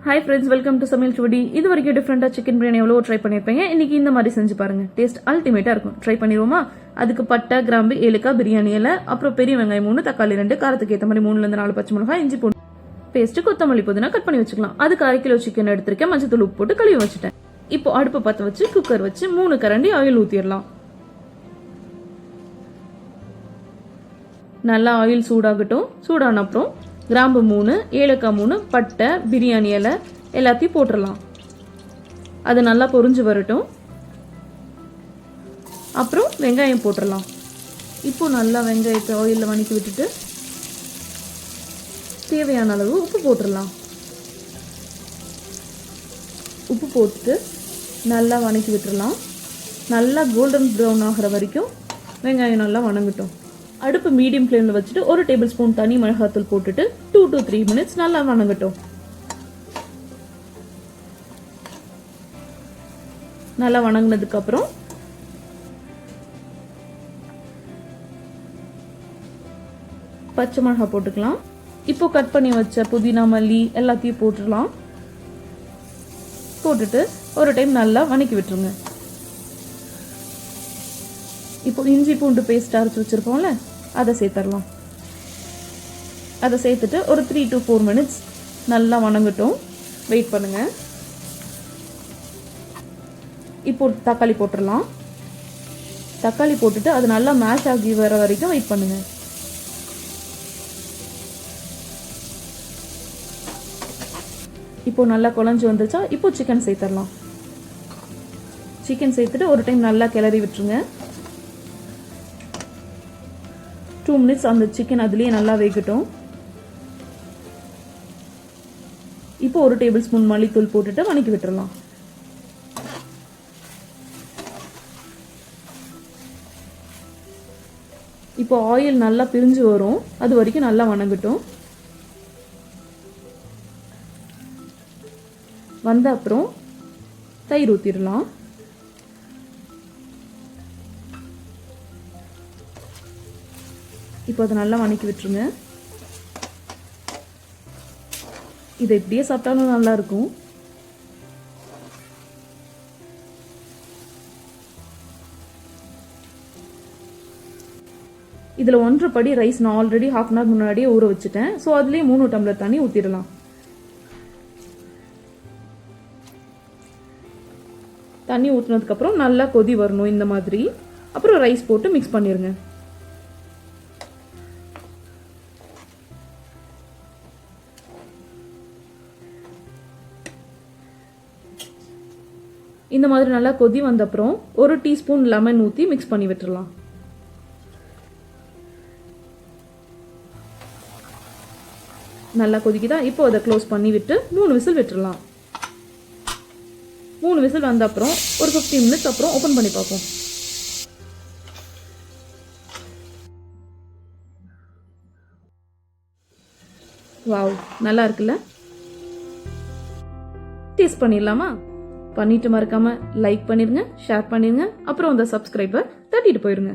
Hi friends, welcome to சமையல் சுவடி. இது வரைக்கும் டிஃப்ரெண்டாக சிக்கன் பிரியாணி எவ்வளோ ட்ரை பண்ணியிருப்பீங்க. இன்னைக்கு இந்த மாதிரி செஞ்சு பாருங்க. டேஸ்ட் அல்டிமேட்டாக இருக்கும். ட்ரை பண்ணிடுவோமா? அதுக்கு பட்டை, கிராம்பு, ஏலக்காய், பிரியாணி இலை, அப்புறம் பெரிய வெங்காயம் 3, தக்காளி 2, காரத்துக்கு ஏற்ற மாதிரி 3-4 பச்சை மிளகாய், இஞ்சி பூண்டு பேஸ்ட், கொத்தமல்லி புதினா கட் பண்ணி வச்சுக்கலாம். அதுக்கு 1/2 கிலோ சிக்கன் எடுத்திருக்கேன். மஞ்சத்தூள் உப்பு போட்டு கழுவி வச்சுட்டேன். இப்போ அடுப்பு பற்ற வச்சு குக்கர் வச்சு 3 கரண்டி ஆயில் ஊற்றிடலாம். நல்லா ஆயில் சூடாகட்டும். சூடான அப்புறம் கிராம்பு 3, ஏலக்காய் 3, பட்டை, பிரியாணி இலை எல்லாத்தையும் போட்டுடலாம். அது நல்லா பொரிஞ்சு வரட்டும். அப்புறம் வெங்காயம் போட்டுடலாம். இப்போ நல்லா வெங்காயத்தை ஆயிலில் வதக்கி விட்டுட்டு தேவையான அளவு உப்பு போட்டுடலாம். உப்பு போட்டுட்டு நல்லா வதக்கி விட்டுடலாம். நல்லா கோல்டன் ப்ரௌன் ஆகிற வரைக்கும் வெங்காயம் நல்லா வதங்கட்டும். அடுப்பு மீடியம் ஃப்ளேமில் வச்சுட்டு 1 டேபிள் ஸ்பூன் தனி மிளகாத்தூள் போட்டுட்டு 2 to 3 மினிட்ஸ் நல்லா வதங்கட்டும். நல்லா வதங்கினதுக்கு அப்புறம் பச்சை மிளகாய் போட்டுக்கலாம். இப்போ கட் பண்ணி வச்ச புதினா, மல்லி எல்லாத்தையும் போட்டுடலாம். போட்டுட்டு ஒரு டைம் நல்லா வதக்கி விட்டுருங்க. இப்போ இஞ்சி பூண்டு பேஸ்ட் அரைச்சி வச்சிருக்கோம்ல, அதை சேர்த்துடலாம். அதை சேர்த்துட்டு ஒரு 3 to 4 மினிட்ஸ் நல்லா வதங்கட்டும். வெயிட் பண்ணுங்க. இப்போ தக்காளி போட்டுடலாம். தக்காளி போட்டுட்டு அது நல்லா மேஷ் ஆகி வர வரைக்கும் வெயிட் பண்ணுங்க. இப்போ நல்லா குழஞ்சு வந்துச்சா, இப்போ சிக்கன் சேர்த்துடலாம். சிக்கன் சேர்த்துட்டு ஒரு டைம் நல்லா கிளறி விட்டுருங்க. 2 மினிட்ஸ் அந்த சிக்கன் அதுலேயே நல்லா வேகட்டும். இப்போ 1 டேபிள் ஸ்பூன் மல்லித்தூள் போட்டுட்டு வதக்கி விட்டுறலாம். இப்போ ஆயில் நல்லா பிரிஞ்சு வரும். அது வரைக்கும் நல்லா வதங்கட்டும். வந்த அப்புறம் தயிர் ஊற்றிடலாம். இப்போ அதை நல்லா வதக்கி விட்டுருங்க. இதை இப்படியே சாப்பிட்டாலும் நல்லா இருக்கும். இதில் 1.5 படி ரைஸ் நான் ஆல்ரெடி ஹாஃப் அன் ஹவர் முன்னாடியே ஊற வச்சுட்டேன். ஸோ அதுலேயே 3 டம்ளர் தண்ணி ஊற்றிடலாம். தண்ணி ஊற்றினதுக்கப்புறம் நல்லா கொதி வரணும் இந்த மாதிரி. அப்புறம் ரைஸ் போட்டு மிக்ஸ் பண்ணிடுங்க. இந்த மாதிரி நல்லா கொதி வந்த அப்புறம் 1 டீஸ்பூன் லெமன் ஊற்றி மிக்ஸ் பண்ணி விட்டுறலாம். நல்லா கொதிக்குதா? இப்போ அதை க்ளோஸ் பண்ணி விட்டு 3 விசில் விட்டுறலாம். 3 விசில் வந்த அப்புறம் ஒரு 15 மினிட்ஸ் அப்புறம் ஓப்பன் பண்ணி பார்ப்போம். வாவ், நல்லா இருக்குல்ல? டேஸ்ட் பண்ணிடலாமா? பண்ணிட்டு மறக்காம லைக் பண்ணிருங்க, ஷேர் பண்ணிருங்க, அப்புறம் அந்த சப்ஸ்கிரைபர் தட்டிட்டு போயிருங்க.